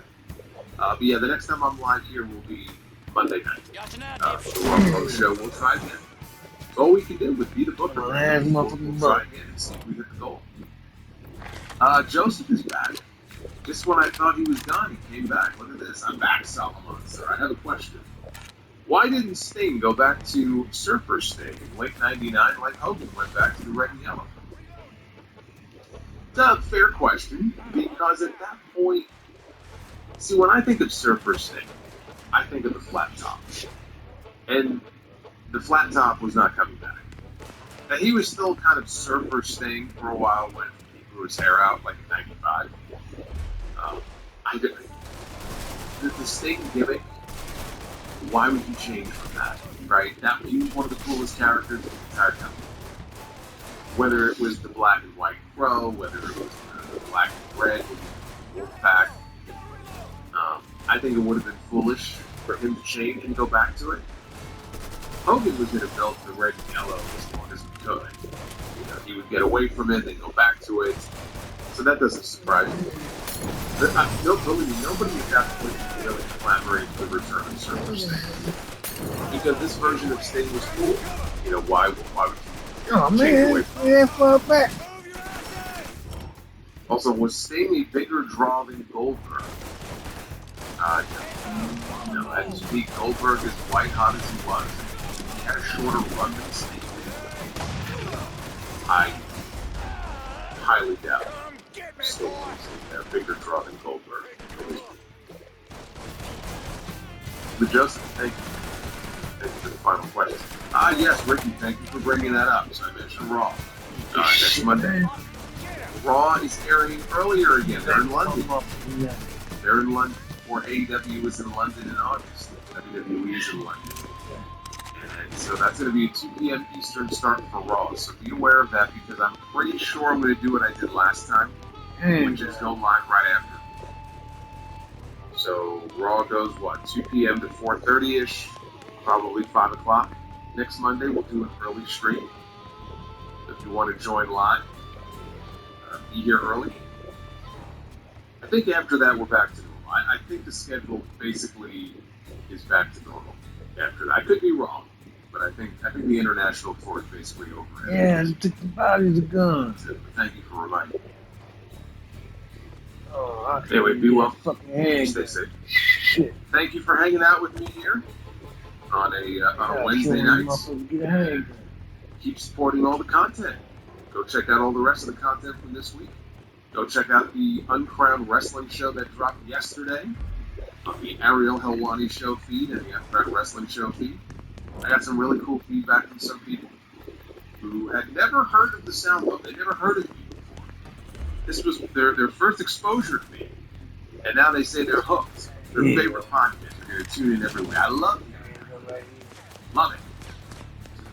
But yeah, the next time I'm live here will be Monday night. For the World Post Show, we'll try again. That's all we can do with Be the Booker. We'll try again and see if we hit the goal. Joseph is back. Just when I thought he was gone, he came back. Look at this. I'm back, Solomon, sir. I have a question. Why didn't Sting go back to Surfer Sting in late '99 like Hogan went back to the red and yellow? It's a fair question, because at that point, see, when I think of Surfer Sting, I think of the flat top. And the flat top was not coming back. And he was still kind of Surfer Sting for a while when he grew his hair out, like in '95. I did the Sting gimmick. Why would you change from that, right? That he was one of the coolest characters of the entire company. Whether it was the black and white Crow, whether it was the black and red Wolfpack, I think it would have been foolish for him to change and go back to it. Hogan was going to build the red and yellow as long as he could. You know, he would get away from it, then go back to it. So that doesn't surprise me. But, nobody at that point really collaborated for the return of Surfer Sting. Because this version of Sting was cool. You know, why would you change away from it? that far back. Also, was Sting a bigger draw than Goldberg? No, as peak Goldberg, as white hot as he was, he had a shorter run than Sting did. I highly doubt Sting was a bigger draw than Goldberg. But Joseph, thank you. Thank you for the final question. Yes, Ricky, thank you for bringing that up. So I mentioned Raw. Next Monday. Raw is airing earlier again. They're in London. They're in London. Before AEW was in London in August. WWE is in London. And so that's going to be a 2 p.m. Eastern start for Raw. So be aware of that because I'm pretty sure I'm going to do what I did last time, which is go live right after. So Raw goes, 2 p.m. to 4:30-ish, probably 5 o'clock. Next Monday, we'll do an early stream. If you want to join live, be here early. I think after that, we're back to normal. I think the schedule basically is back to normal after that. I could be wrong, but I think the international tour is basically over. Yeah, and took the bodies of guns. So, thank you for reminding me. Oh, Anyway, be well. Fucking Stay safe. Shit. Thank you for hanging out with me here on a Wednesday night. Keep supporting all the content. Go check out all the rest of the content from this week. Go check out the Uncrowned Wrestling show that dropped yesterday on the Ariel Helwani show feed and the Uncrowned Wrestling show feed. I got some really cool feedback from some people who had never heard of the Soundbook. They never heard of me before. This was their first exposure to me. And now they say they're hooked. Their favorite podcast. They're going to tune in every week. I love it. Love it.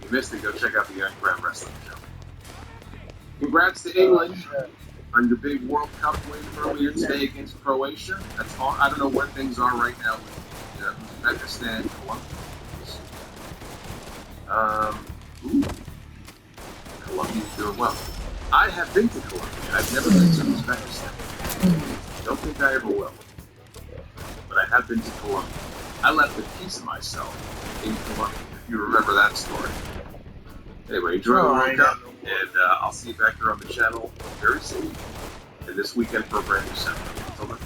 If you missed it, go check out the Uncrowned Wrestling show. Congrats to England on your big World Cup win earlier today against Croatia. That's all. I don't know where things are right now with Uzbekistan and Colombia. Colombia's doing well. I have been to Colombia. I've never been to Uzbekistan. Don't think I ever will. But I have been to Colombia. I left a piece of myself in Colombia, if you remember that story. Anyway, enjoy the World Cup, and I'll see you back here on the channel very soon. And this weekend for a brand new sound. Until then.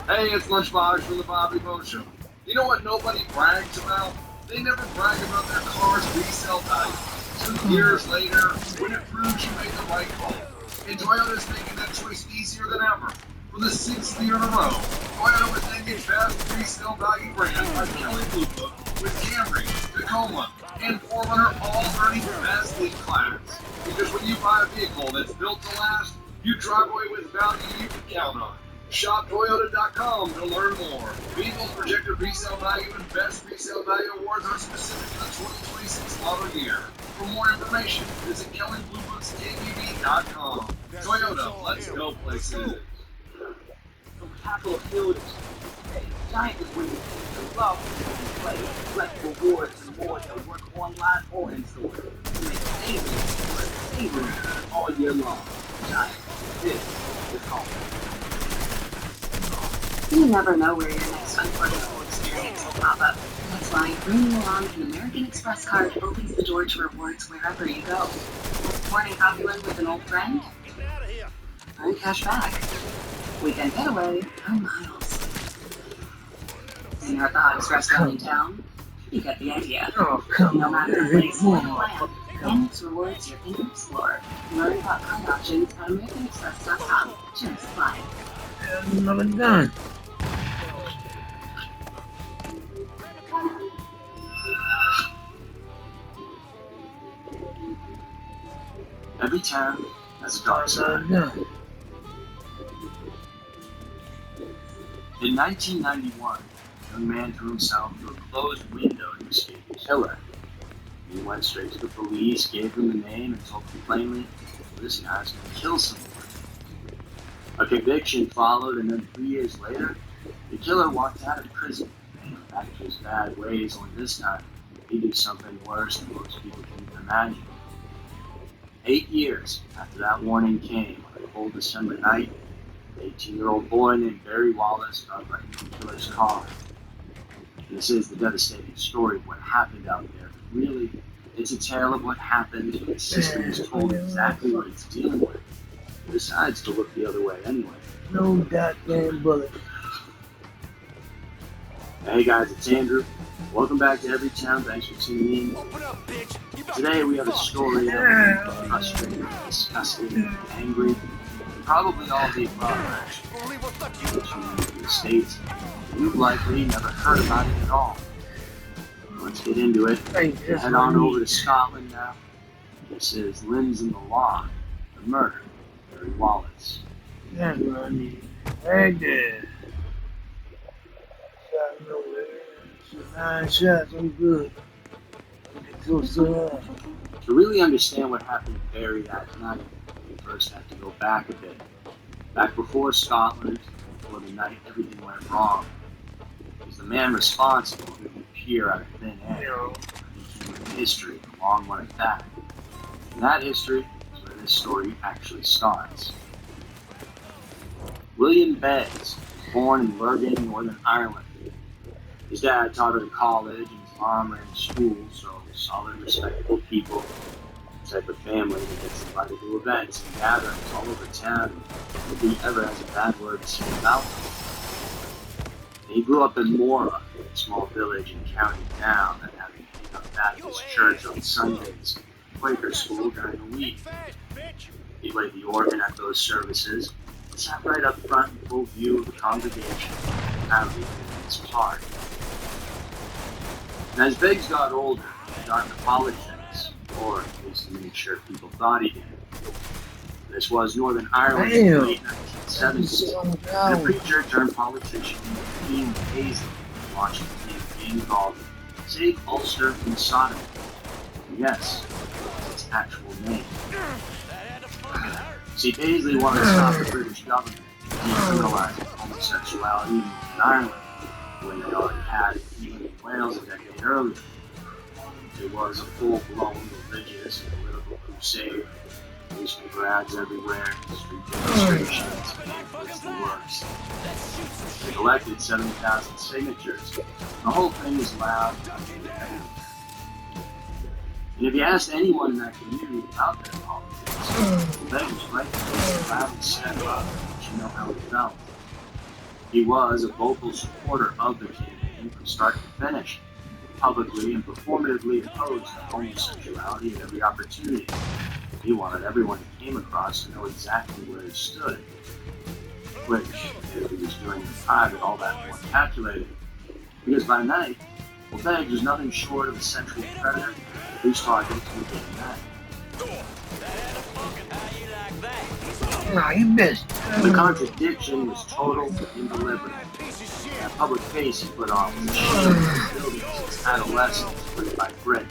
Hey, it's Lunchbox from the Bobby Bo Show. You know what nobody brags about? They never brag about their car's resale value. 2 years later, when it proves you made the right call. And Toyota's making that choice easier than ever. For the 6th year in a row, Toyota was named the best resale value brand by Kelly Blue Book with Camry, Tacoma, and 4Runner all earning Best in Class. Because when you buy a vehicle that's built to last, you drive away with value you can count on. Shop Toyota.com to learn more. Vehicles projected resale value and best resale value awards are specific to the 2026 model year. For more information, visit KellyBlueBooksKBB.com. Toyota, let's go places. From Capitol Hill to today, Giant is bringing the love to play, collect rewards and more that work online or in store. To make saving all year long. Giant, this is home. You never know where your next unforgettable experience will pop up. That's why bringing along an American Express card opens the door to rewards wherever you go. Morning coffee run with an old friend? Earn cash back. Weekend getaway, earn miles. Dinner at the hottest restaurant in town? You get the idea. No matter the place or the plan, Amex rewards your inner explorer. Learn about card options at AmericanExpress.com. Terms apply. Another gun. town has a dark side. In 1991, a young man threw himself through a closed window to escape a killer. He went straight to the police, gave them the name, and told them plainly, this guy's going to kill someone. A conviction followed, and then 3 years later, the killer walked out of prison and went back to his bad ways, only this time he did something worse than most people can even imagine. 8 years after that warning came, on a cold December night, an 18-year-old boy named Barry Wallace got right into the killer's car. And this is the devastating story of what happened out there. But really, it's a tale of what happened, and the system is told exactly what it's dealing with. It decides to look the other way anyway. No goddamn bullet. Hey guys, it's Andrew. Welcome back to Every Town. Thanks for tuning in. Today we have a story that will be frustrating, disgusting, angry, probably all the above, actually. In the States, you've likely never heard about it at all. Let's get into it. Head on over to Scotland now. This is Limbs in the Law, the murder of Barry Wallace. That's what I need. Right there. Shot nowhere. 9 shots, I'm good. To really understand what happened to Barry that night, we first have to go back a bit. Back before Scotland, before the night everything went wrong. He was the man responsible who would appear out of thin air. He became history, a long one at that. And that history is where this story actually starts. William Beggs was born in Lurgan, Northern Ireland. His dad taught at a college, and his mom ran a school, so solid, respectable people. The type of family that gets invited to events and gatherings all over town, and nobody ever has a bad word to say about them. And he grew up in Mora, a small village in County Down that had a Baptist church on Sundays, Quaker school during the week. He played the organ at those services, and sat right up front in full view of the congregation, proudly in his part. And as Biggs got older, he got into politics, or at least he made sure people thought he did. This was Northern Ireland in the late 1970s, and a preacher turned politician named Paisley launched a campaign called Save Ulster from Sodomy. Yes, that's its actual name. See, Paisley wanted to stop the British government from decriminalizing homosexuality in Ireland, when they already had it even in Wales a decade earlier. It was a full-blown religious and political crusade. Newspaper ads everywhere, street demonstrations, pamphlets, the works. They collected 70,000 signatures. The whole thing was loud and competitive. And if you asked anyone in that community about their politics, Beggs was right there, proud and set up, but you know how he felt. He was a vocal supporter of the campaign from start to finish, publicly and performatively opposed to homosexuality at every opportunity. He wanted everyone he came across to know exactly where he stood, which, if he was doing in private, all that more calculated. Because by night, well, Beggs was nothing short of a sexual predator whose target was getting night. Nah, you missed. The contradiction was total and deliberate. That public face he put on was a shield of building since adolescence, brick by brick.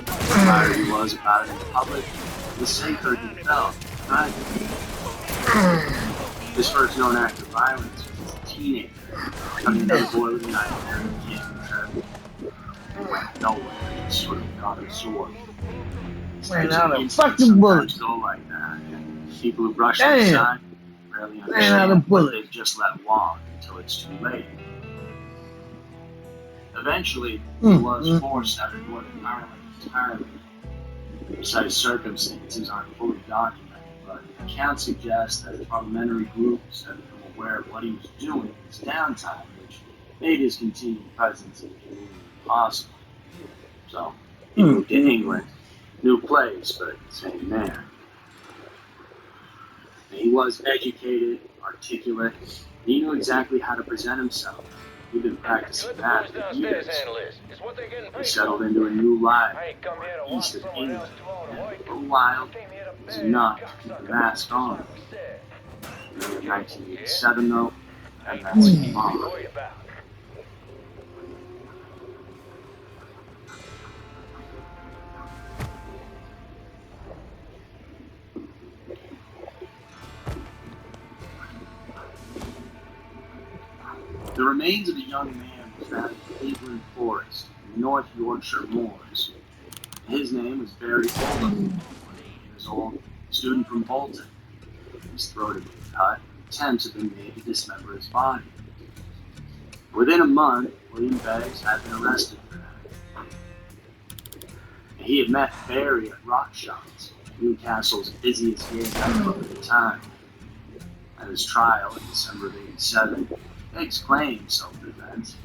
The higher he was about it in public, the safer he felt. His first known act of violence was as a teenager, cutting another boy with a knife there in the kitchen. He went nowhere, just sort of got absorbed. Ran out of fucking bullets. Go like that. People who brush Damn. aside rarely Ran out understand of what bullets. they've just let walk until it's too late. Eventually, he was forced out of Northern Ireland entirely. Precise circumstances aren't fully documented, but accounts suggest that a parliamentary groups had become aware of what he was doing in his downtime, which made his continued presence in the community impossible. So, he moved to England. New place, but same man. And he was educated, articulate, and he knew exactly how to present himself. He'd been practicing that for years. He settled into a new life east of England, and for a while, was enough to keep the mask on. And then in 1987, though, that mask came off. The remains of a young man were found in Cleveland Forest in the North Yorkshire moors. His name was Barry Oldham, 28 years old, student from Bolton. His throat had been cut, and attempts had been made to dismember his body. Within a month, William Beggs had been arrested for that. He had met Barry at Rock Shots, Newcastle's busiest gay nightclub at the time. At his trial in December of '87, Beggs claimed self-defense.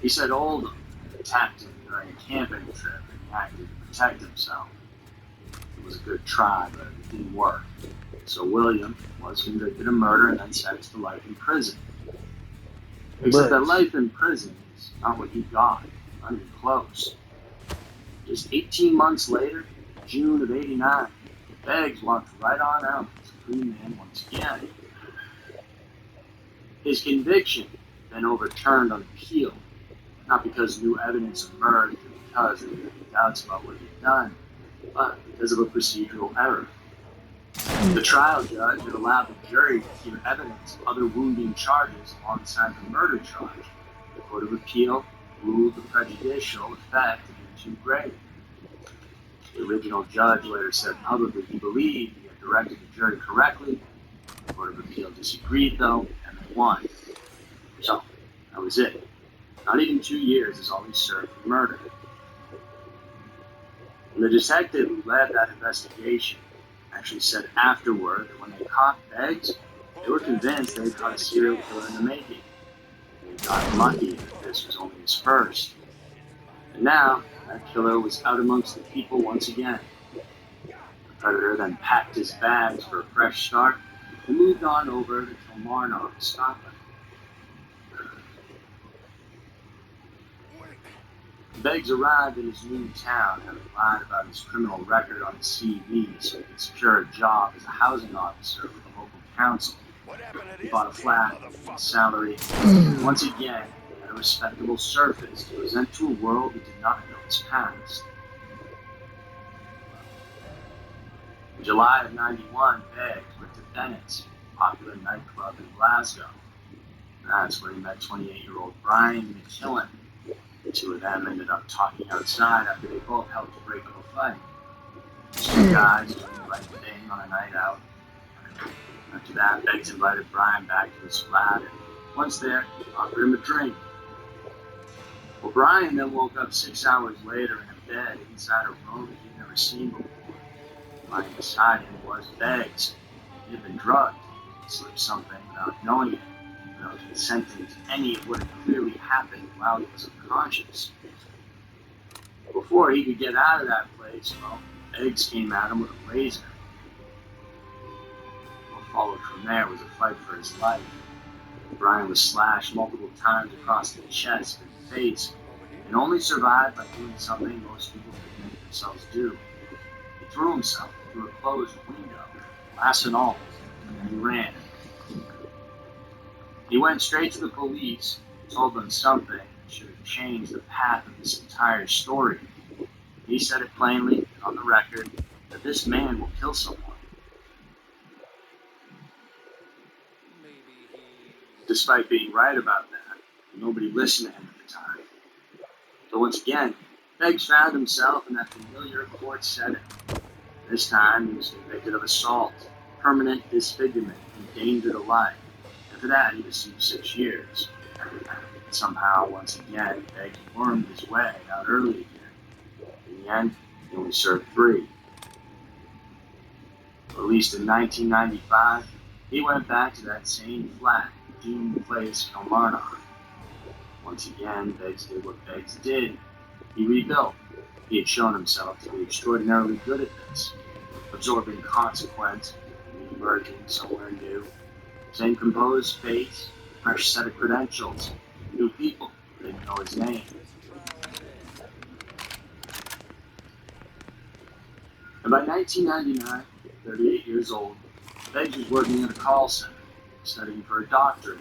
He said Oldham had attacked him during a camping trip and he acted to protect himself. It was a good try, but it didn't work. So William was convicted of murder and then sentenced to life in prison. Except that life in prison is not what he got, not even close. Just 18 months later, June of '89, Beggs walked right on out as a free man once again. His conviction then overturned on appeal, not because new evidence emerged or because there were any doubts about what he had done, but because of a procedural error. The trial judge had allowed the jury to hear evidence of other wounding charges alongside the murder charge. The Court of Appeal ruled the prejudicial effect to be too great. The original judge later said publicly he believed he had directed the jury correctly. The Court of Appeal disagreed, though, and they won. So, that was it. Not even 2 years is all he served for murder. And the detective who led that investigation actually said afterward that when they caught Beggs, they were convinced they had caught a serial killer in the making. They got lucky that this was only his first. And now, that killer was out amongst the people once again. The predator then packed his bags for a fresh start and moved on over to Kilmarnock, Scotland. Beggs arrived in his new town, having lied about his criminal record on his CV so he could secure a job as a housing officer with the local council. He bought a flat, a salary, and once again had a respectable surface to present to a world that did not know his past. In July of '91, Beggs went to Bennett's, a popular nightclub in Glasgow. That's where he met 28-year-old Brian McKillen. The two of them ended up talking outside after they both helped to break up a fight. The two guys doing the right thing on a night out. After that, Beggs invited Brian back to his flat, and once there, offered him a drink. Well, Brian then woke up 6 hours later in a bed inside a room that he'd never seen before. Lying beside him was Beggs. He had been drugged. He slipped something without knowing it, without consenting to any of what had clearly happened while he was unconscious. Before he could get out of that place, well, Beggs came at him with a razor. What followed from there was a fight for his life. Brian was slashed multiple times across the chest and face, and only survived by doing something most people could make themselves do. He threw himself through a closed window, glass and all, and then he ran. He went straight to the police, told them something that should have changed the path of this entire story. He said it plainly, on the record, that this man will kill someone. Despite being right about that, nobody listened to him at the time. But once again, Beggs found himself in that familiar court setting. This time, he was convicted of assault, permanent disfigurement, and danger to life. And for that, he received 6 years. Somehow, once again, Beggs wormed his way out early again. In the end, he only served 3. Released in 1995, he went back to that same flat, Dean Place, Kilmarnock. Once again, Beggs did what Beggs did. He rebuilt. He had shown himself to be extraordinarily good at this, absorbing consequence, emerging somewhere new. Same composed face, fresh set of credentials, new people who didn't know his name. And by 1999, 38 years old. Beggs was working at a call center, studying for a doctorate.